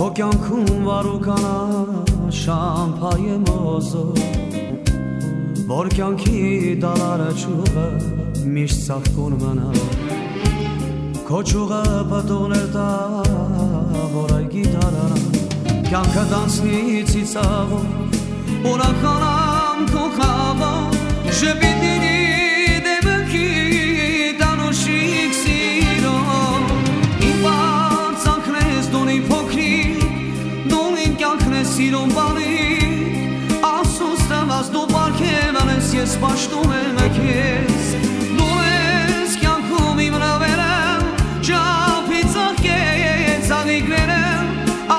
Քոքյանքում վարուկանա շամփայ մոզո Որ կյանքի դալարը ճուղը միշտ ծաղկուն մնա Քո ճուղը պտուղներ տա որ այգի դալարա Կյանքը դանցնի ծիծաղով Ուրախանամ քո խաղով Շպիտինի դեմքի տանուշիկ սիրով Իմ բարձանքն ես դունի փոքրիկ Դուն իմ կյանքն ես սիրում բարի Ասուս տված դու պարգևան ես ես պաշտում եմ քեզ Դու ես կյանքում իմ նավերը Ճապի ծաղկեց աղիքները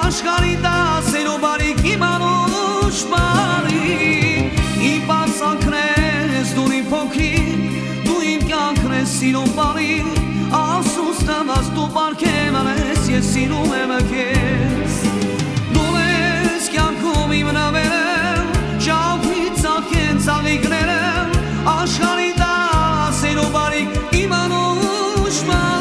Աշխարհի դասերով բարիք իմ անուշ բարիք Իմ բարձանքն ես դու իմ փոքրիկ Դու իմ կյանքն ես սիրում բարիք Ասուս տված դու պարգևան ես ես սիրում եմ քեզ Դու ես կյանքում իմ նավերը Ճապի ծաղկեց աղիքները Աշխարհի դասերով բարիք իմ անուշ բարիք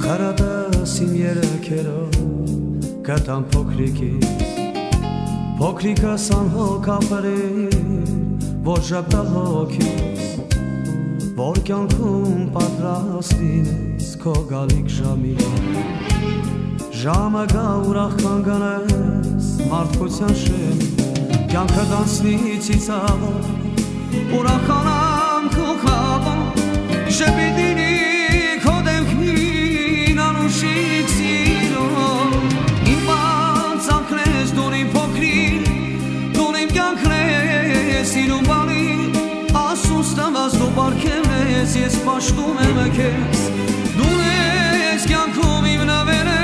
Խրատս իմ երեքերով կտամ փոքրիկից Փոքրիկս անհոգ ապրի որ ժապտա հոգիս Որ կյանքում պատրաստ լինես քո գալիք ժամի Ժամը գա ուրախ կանգնես մարդկության շեմի Կյանքը դանցնի ծիծաղով Ուրախանամ քո խաղով Շպիտինի քո դեմքին անուշիկ սիրով Իմ բարձանքն ես դու իմ փոքրիկ Դու իմ կյանքն ես սիրում բարիք Ասուս տված դու պարգևն ես ես պաշտում եմ քեզ Դու ես կյանքում իմ նավերը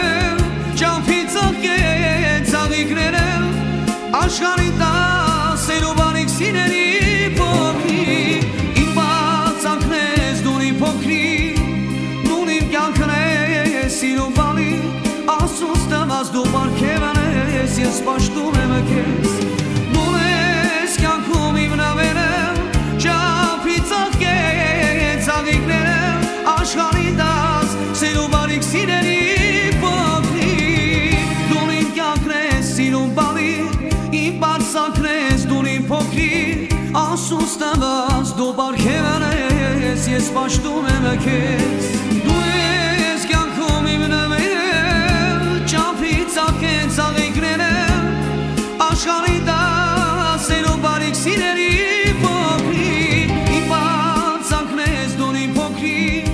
Ճամփի ծաղկեց աղիքները Աշխարհի դասերով բարիք սիրելի փոքրիկ Իմ բարձանքն ես դու իմ փոքրիկ Դու իմ կյանքն ես սիրում բարիք Ասուս տված դու պարգևն ես ես պաշտում եմ քեզ Դու ես կյանքում իմ նավերը Ճապի ծաղկեց աղիքները Աշխարհի դասերով բարիք սիրելի փոքրիկ Դու իմ կյանքն ես սիրում բարիք Իմ բարձանքն ես դու իմ փոքրիկ Ասուս տված դու պարգևն ես ես պաշտում եմ քեզ Դու ես կյանքում իմ նավերը Ճապի ծաղկեց աղիքները Աշխարհի դասերով բարիք սիրելի փոքրիկ Իմ բարձանքն ես դու իմ փոքրիկ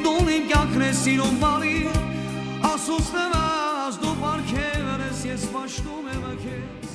Դու իմ կյանքն ես սիրում բարիք Ասուս տված դու պարգևն ես ես պաշտում եմ քեզ